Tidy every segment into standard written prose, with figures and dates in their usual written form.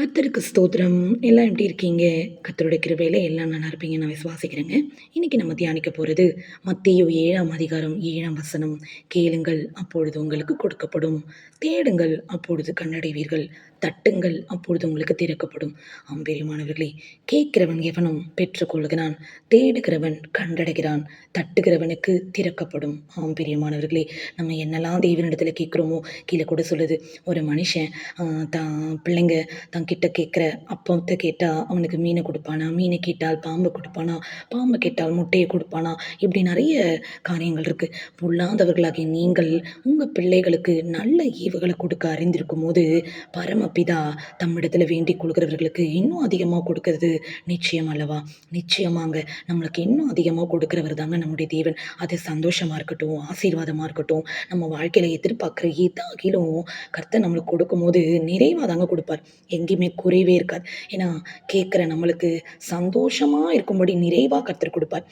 கர்த்தருக்கு ஸ்தோத்திரம். எல்லாம் எப்படி இருக்கீங்க? கர்த்தருடைய கிருபையில எல்லாம் நல்லா இருப்பீங்கன்னு நான் விசுவாசிக்கிறேங்க. இன்னைக்கு நம்ம தியானிக்க போறது மத்தேயு 7ஆம் அதிகாரம் 7ஆம் வசனம். கேளுங்கள் அப்பொழுது உங்களுக்கு கொடுக்கப்படும். தேடுங்கள் அப்பொழுது கண்டடைவீர்கள். தட்டுங்கள் அப்பொழுது உங்களுக்கு திறக்கப்படும். பிரியமானவர்களே, கேட்கிறவன் எவனும் பெற்றுக்கொள்கிறான். தேடுகிறவன் கண்டடைகிறான். தட்டுகிறவனுக்கு திறக்கப்படும். பிரியமானவர்களே, நம்ம என்னெல்லாம் தேவனிடத்துல கேட்குறோமோ, கீழே கூட சொல்லுது, ஒரு மனுஷன் தான் பிள்ளைங்க தன்கிட்ட கேட்குற அப்பத்தை கேட்டால் அவனுக்கு மீனை கொடுப்பானா, மீனை கேட்டால் பாம்பை கொடுப்பானா, பாம்பை கேட்டால் முட்டையை கொடுப்பானா, இப்படி நிறைய காரியங்கள் இருக்குது. பொல்லாதவர்களாகிய நீங்கள் உங்கள் பிள்ளைகளுக்கு நல்ல ஈவுகளை கொடுக்க அறிந்திருக்கும் போது பரமபிதா தம்மிடத்தில் வேண்டிக் கொள்கிறவர்களுக்கு இன்னும் அதிகமாக கொடுக்கறது நிச்சயம் அல்லவா? நிச்சயமாங்க. நம்மளுக்கு இன்னும் அதிகமாக கொடுக்குறவர் தாங்க நம்முடைய தேவன். அது சந்தோஷமாக இருக்கட்டும், ஆசீர்வாதமாக இருக்கட்டும், நம்ம வாழ்க்கையில் எதிர்பார்க்குற எதாகிலும் கர்த்தர் நம்மளுக்கு கொடுக்கும்போது நிறைவாக தாங்க கொடுப்பார். எங்கேயுமே குறைவே இருக்காது. ஏன்னா கேட்குற நம்மளுக்கு சந்தோஷமாக இருக்கும்படி நிறைவாக கர்த்தர் கொடுப்பார்.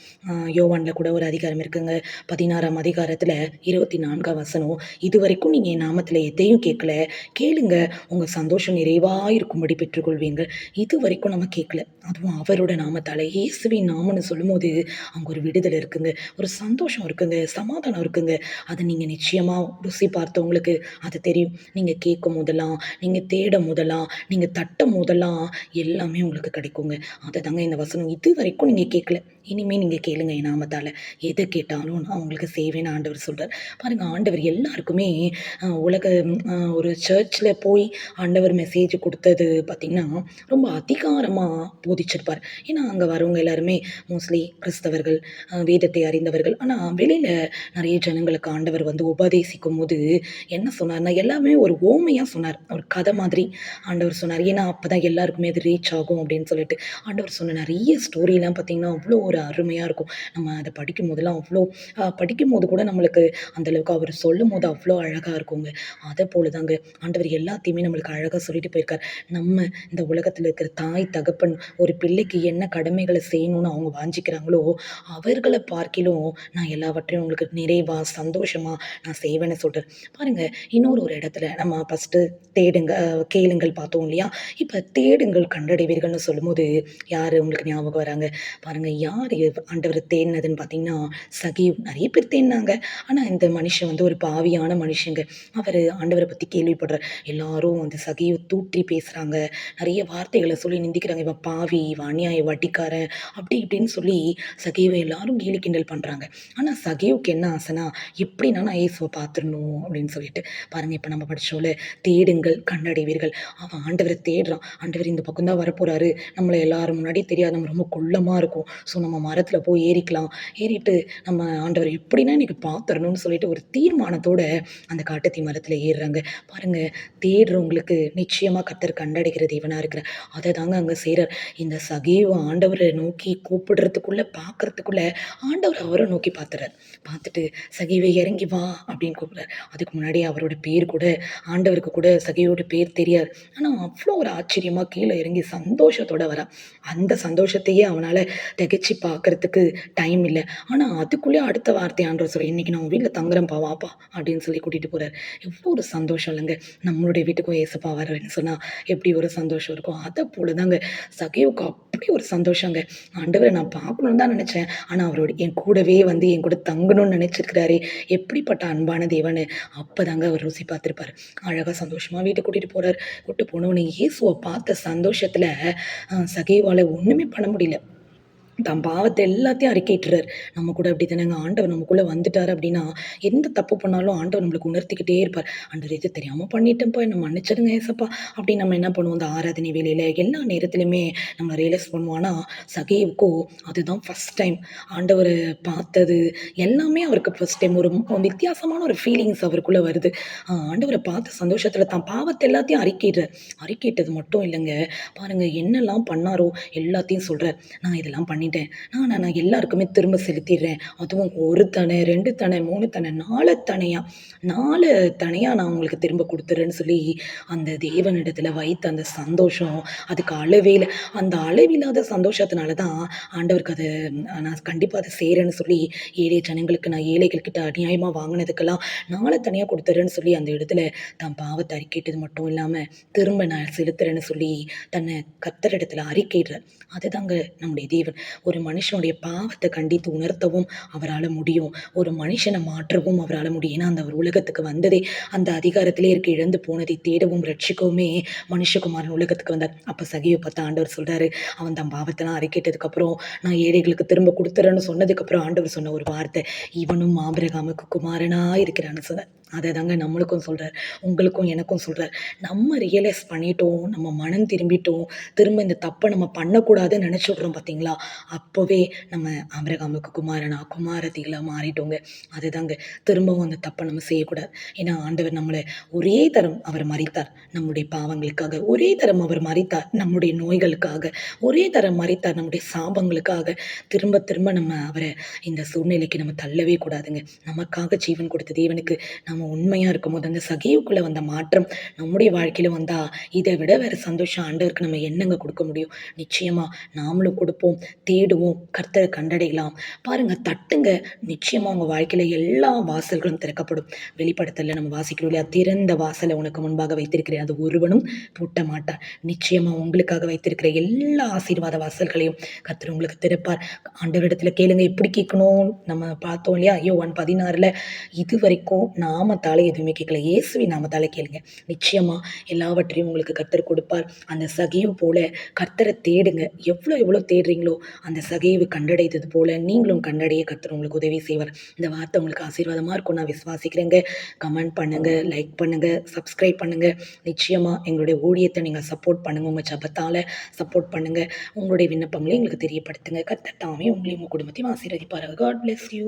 யோவானில் கூட ஒரு அதிகாரம் இருக்குங்க. 16ஆம் அதிகாரத்தில் 24ஆம் வசனம். இதுவரைக்கும் நீங்கள் என் நாமத்தில் எதையும் கேட்கல, கேளுங்க உங்கள் சந்தோஷம் நிறைவாக இருக்கும்படி பெற்றுக்கொள்வீங்க. இது வரைக்கும் நம்ம கேட்கல, அதுவும் அவரோட நாமத்தால், இயேசுவின் நாமன்னு சொல்லும்போது அங்கே ஒரு விடுதலை இருக்குங்க, ஒரு சந்தோஷம் இருக்குங்க, சமாதானம் இருக்குங்க. அதை நீங்கள் நிச்சயமாக ருசி பார்த்தவங்களுக்கு அது தெரியும். நீங்கள் கேட்கும் போதெல்லாம், நீங்கள் தேடும் போதெல்லாம், நீங்கள் தட்டும் போதெல்லாம் எல்லாமே உங்களுக்கு கிடைக்குங்க. அதை தாங்க இந்த வசனம். இது வரைக்கும் நீங்கள் கேட்கல, இனிமேல் நீங்கள் கேளுங்க என் நாமத்தால், எதை கேட்டாலும் நான் உங்களுக்கு செய்வேன்னு ஆண்டவர் சொல்கிறார். பாருங்கள், ஆண்டவர் எல்லாருக்குமே உலக ஒரு சர்ச்சில் போய் ஆண்டவர் மெசேஜ் கொடுத்தது பார்த்திங்கன்னா ரொம்ப அதிகாரமாக போதிச்சிருப்பார். ஏன்னா அங்கே வரவங்க எல்லாருமே மோஸ்ட்லி கிறிஸ்தவர்கள், வேதத்தை அறிந்தவர்கள். ஆனால் வெளியில் நிறைய ஜனங்களுக்கு ஆண்டவர் வந்து உபதேசிக்கும் போது என்ன சொன்னார்னா, எல்லாமே ஒரு ஓமையாக சொன்னார், ஒரு கதை மாதிரி ஆண்டவர் சொன்னார். ஏன்னா அப்போ தான் எல்லாருக்குமே அது ரீச் ஆகும் அப்படின்னு சொல்லிட்டு ஆண்டவர் சொன்ன நிறைய ஸ்டோரிலாம் பார்த்திங்கன்னா அவ்வளோ ஒரு அருமையாக இருக்கும். நம்ம அதை படிக்கும் போதெல்லாம் அவ்வளோ படிக்கும் போது கூட நம்மளுக்கு அந்தளவுக்கு அவர் சொல்லும் போது அவ்வளோ அழகாக இருக்குங்க. அதை போல தாங்க ஆண்டவர் எல்லாத்தையுமே நம்மளுக்கு அழகாக சொல்லிட்டு போயிருக்கார். நம்ம இந்த உலகத்தில் இருக்கிற தாய் தகப்பன் ஒரு பிள்ளைக்கு என்ன கடமைகளை செய்யணும்னு அவங்க வாஞ்சிக்கிறாங்களோ அவர்களை பார்க்கிலும் நான் எல்லாவற்றையும் உங்களுக்கு நிறைவாக சந்தோஷமாக நான் செய்வேன்னு சொல்கிறேன். பாருங்கள், ஒரு இடத்துல நம்ம ஃபஸ்ட்டு தேடுங்க கேளுங்கள் பார்த்தோம் இல்லையா? இப்போ தேடுங்கள் கண்டடைவீர்கள்னு சொல்லும்போது யார் உங்களுக்கு ஞாபகம் வராங்க? பாருங்கள், யார் ஆண்டவர் தேடினதுன்னு பார்த்தீங்கன்னா சகீவ். நிறைய பேர் தேடினாங்க. ஆனால் இந்த மனுஷன் வந்து ஒரு பாவியான மனுஷங்க. அவர் ஆண்டவரை பற்றி கேள்விப்படுறார். எல்லாரும் வந்து சகீவ் தூற்றி பேசுகிறாங்க, நிறைய வார்த்தைகளை சொல்லி நிந்திக்கிறாங்க. இவன் பாவி, இவன் அநியாய வட்டிக்காரன், அப்படி இப்படின்னு சொல்லி சகீவை எல்லாரும் கேலி கிண்டல் பண்ணுறாங்க. ஆனால் சகீவுக்கு என்ன ஆசைனா, எப்படின்னா நான் இயேசுவை பார்த்துடணும் அப்படின்னு சொல்லிட்டு. பாருங்கள், இப்போ நம்ம படித்தோம்ல, தேடுங்கள் கண்டடைவீர்கள். அவன் ஆண்டவரை தேடுறான். ஆண்டவர் இந்த பக்கம் தான் வரப்போகிறாரு, நம்மளை எல்லாரும் முன்னாடி தெரியாது, நம்ம ரொம்ப குள்ளமாக இருக்கும், ஸோ நம்ம மரத்தில் போய் ஏறிக்கலாம், ஏறிட்டு நம்ம ஆண்டவர் எப்படின்னா இன்றைக்கி பார்த்துடணும்னு சொல்லிட்டு ஒரு தீர்மானத்தோடு அந்த காட்டுத்தீ மரத்தில் ஏறுறாங்க. பாருங்கள், தேடுறவங்களுக்கு நிச்சயமாக கர்த்தர் கண்டடைகிற தேவனாக இருக்கிறார். அதை தாங்க அங்கே செய்கிறார். இந்த சகீவ் ஆண்டவரை நோக்கி கூப்பிடுறதுக்குள்ளே, பார்க்குறதுக்குள்ளே ஆண்டவர் அவரை நோக்கி பார்த்துறார். பார்த்துட்டு சகீவை இறங்கி வா அப்படின்னு கூப்பிட்றார். அதுக்கு முன்னாடி அவரோட பேர் கூட ஆண்டவருக்கு கூட சகீவோட பேர் தெரியாது. ஆனால் அவ்வளோ ஒரு ஆச்சரியமாக கீழே இறங்கி சந்தோஷத்தோடு வரான். அந்த சந்தோஷத்தையே அவனால் திகைச்சு பார்க்குறதுக்கு டைம் இல்லை. ஆனால் அதுக்குள்ளேயே அடுத்த வார்த்தை ஆண்டவர் சொல்ல, இன்றைக்கி நான் உன் வீட்டில் தங்குறேன்ப்பா, வாப்பா அப்படின்னு சொல்லி கூட்டிகிட்டு போகிறார். எவ்வளோ ஒரு சந்தோஷம் இல்லைங்க. நம்மளுடைய வீட்டுக்கும் ஏசப்பா வர்றேன்னு சொன்னால் எப்படி ஒரு சந்தோஷம் இருக்கும். அதை போல தாங்க சகீவுக்கு அப்படி ஒரு சந்தோஷங்க. ஆண்டவரை நான் பார்க்கணுன்னு தான் நினச்சேன், ஆனால் அவரோட என் கூடவே வந்து என் கூட தங்கணும்னு நினச்சிருக்கிறாரே, எப்படிப்பட்ட அன்பான தேவனு. அப்போ தாங்க அவர் ருசி பார்த்துருப்பார். அழகாக சந்தோஷமாக வீட்டுக்கு கூட்டிகிட்டு போகிறார். கூப்பிட்டு போனவொடனே இயேசுவை பார்த்த சந்தோஷத்தில் சகீவால் ஒன்றுமே பண்ண முடியல. தன் பாவத்தை எல்லாத்தையும் அறிக்கையிட்டுறார். நம்ம கூட அப்படி தானேங்க. ஆண்டவர் நமக்குள்ளே வந்துட்டார் அப்படின்னா எந்த தப்பு பண்ணாலும் ஆண்டவர் நம்மளுக்கு உணர்த்திக்கிட்டே இருப்பார். ஆண்டவர் இது தெரியாமல் பண்ணிட்டேன்ப்பா, என்ன மன்னிச்சிடுங்க ஏசப்பா அப்படின்னு நம்ம என்ன பண்ணுவோம், இந்த ஆராதனை வேலையில் எல்லா நேரத்துலையுமே நம்ம ரியலைஸ் பண்ணுவோம். ஆனால் சகேவுக்கோ அதுதான் ஃபஸ்ட் டைம் ஆண்டவரை பார்த்தது. எல்லாமே அவருக்கு ஃபஸ்ட் டைம் ஒரு வித்தியாசமான ஒரு ஃபீலிங்ஸ் அவருக்குள்ளே வருது. ஆண்டவரை பார்த்த சந்தோஷத்தில் தான் பாவத்தை எல்லாத்தையும் அறிக்கையிட்டது மட்டும் இல்லைங்க. பாருங்கள், என்னெல்லாம் பண்ணாரோ எல்லாத்தையும் சொல்கிறார். நான் இதெல்லாம் பண்ணிட்டேன், வாங்கிட்டேன். நான் எல்லாருக்குமே திரும்ப செலுத்திடுறேன். அதுவும் 1 தனை, 2 தனை, 3 தனை, 4 தனையா 4 தனையா நான் உங்களுக்கு திரும்ப குடுத்துர்றேன்னு சொல்லி, அந்த தேவனிடத்துல வைத்த அந்த சந்தோஷம், அதுக்கு அளவே இல்ல. அந்த அளவில்லாத சந்தோஷத்தினால தான் ஆண்டவருக்கு அது நான் கண்டிப்பா அத செய்றேன்னு சொல்லி, ஜனங்களுக்கு நான் ஏழைகள் கிட்ட அநியாயமா வாங்குனதுக்கெல்லாம் 4 தனியா குடுத்துர்றேன்னு சொல்லி அந்த இடத்துல தான் பாவத்த அறிக்கையிட்டது மட்டும் இல்லாம, திரும்ப நான் செலுத்துறேன்னு சொல்லி தன்னை கர்த்தரிடத்துல அறிக்கையிடுறார். அதுதாங்க நம்முடைய தேவன். ஒரு மனுஷனுடைய பாவத்த கண்டித்து உணர்த்தவும் அவரால முடியும். ஒரு மனுஷன மாற்றவும் அவரால முடியும். ஏன்னா, அந்த அவர் உலகத்துக்கு வந்ததே அந்த அதிகாரத்திலே இருக்க இழந்து போனதை தேடவும், ரட்சிக்கவுமே மனுஷகுமாரன் உலகத்துக்கு வந்தார். அப்ப சகேயுவ பார்த்து ஆண்டவர் சொல்றாரு, அவன் தன் பாவத்தெல்லாம் அறிக்கையிட்டதுக்கப்புறம், நான் ஏழைகளுக்கு திரும்ப குடுத்துறேன்னு சொன்னதுக்கப்புறம் ஆண்டவர் சொன்ன ஒரு வார்த்தை, இவனும் ஆபிரகாமுக்கு குமாரனா இருக்கிறான்னு சொன்னார். அததாங்க நம்மளுக்கும் சொல்றார். உங்களுக்கும் எனக்கும் சொல்றார். நம்ம ரியலைஸ் பண்ணிட்டோம், நம்ம மனம் திரும்பிட்டோம், திரும்ப இந்த தப்ப நம்ம பண்ணக்கூடாதுன்னு நெனச்சுடுறோம் பார்த்தீங்களா? அப்பவே நம்ம ஆபிரகாமுக்கு குமாரனா, குமாரத்திகளா மாறிட்டோங்க. அதுதாங்க திரும்பவும் அந்த தப்ப நம்ம செய்யக்கூடாது. ஏன்னா, ஆண்டவர் நம்மள ஒரே தரம் அவர் மரித்தார். நம்முடைய பாவங்களுக்காக. ஒரே தரம் அவர் மரித்தார். நம்முடைய நோய்களுக்காக. ஒரே தரம் மரித்தார். நம்முடைய சாபங்களுக்காக. திரும்ப திரும்ப நம்ம அவர இந்த சூழ்நிலைக்கு நம்ம தள்ளவே கூடாதுங்க. நமக்காக ஜீவன் கொடுத்த தேவனுக்கு நம்ம உண்மையா இருக்கும்போது, அந்த சகேயுக்குள்ள வந்த மாற்றம் நம்முடைய வாழ்க்கையில வந்தா, இத விட வேற சந்தோஷம் ஆண்டவருக்கு நம்ம என்னங்க குடுக்க முடியும்? நிச்சயமா நாமளும் கொடுப்போம், தேடுவோம், கர்த்தர கண்டடையலாம். பாருங்க தட்டுங்க, நிச்சயமா உங்க வாழ்க்கையில எல்லா வாசல்களும் திறக்கப்படும். வெளிப்படுத்தல்ல நம்ம வாசிக்கிறோம் இல்லையா? "திறந்த வாசல உனக்கு முன்பாக வைத்திருக்கிறேன், அது ஒருவனும் பூட்ட மாட்டார்." நிச்சயமா உங்களுக்காக வைத்திருக்கிற எல்லா ஆசீர்வாத வாசல்களையும் கர்த்தர் உங்களுக்கு திறப்பார். ஆண்டவரிடத்துல கேளுங்க. எப்படி கேட்கணும்? நம்ம பார்த்தோம் இல்லையா? யோவான் 16ல இதுவரைக்கும் நாமத்தால எதுவுமே கேட்கல. இயேசுவின் நாமத்தால கேளுங்க. நிச்சயமா எல்லாவற்றையும் உங்களுக்கு கர்த்தர் கொடுப்பார். அந்த சகேவு போல கர்த்தர தேடுங்க. எவ்வளோ தேடுறீங்களோ, அந்த சகேவு கண்டடைந்தது போல நீங்களும் கண்டடைய கர்த்தர் உங்களுக்கு உதவி செய்வார். இந்த வார்த்தை உங்களுக்கு ஆசீர்வாதமா இருக்கும் நான் விசுவாசிக்கிறேங்க. கமெண்ட் பண்ணுங்க, லைக் பண்ணுங்க, சப்ஸ்கிரைப் பண்ணுங்க. நிச்சயமா எங்களுடைய ஊழியத்த நீங்க சப்போர்ட் பண்ணுங்க. உங்க ஜெபத்தால சப்போர்ட் பண்ணுங்க. உங்களுடைய விண்ணப்பங்களையும் எங்களுக்கு தெரியப்படுத்துங்க. கர்த்தர் தாமே உங்களையும் உங்க குடும்பத்தையும் ஆசீர்வதிப்பாராக. God bless you.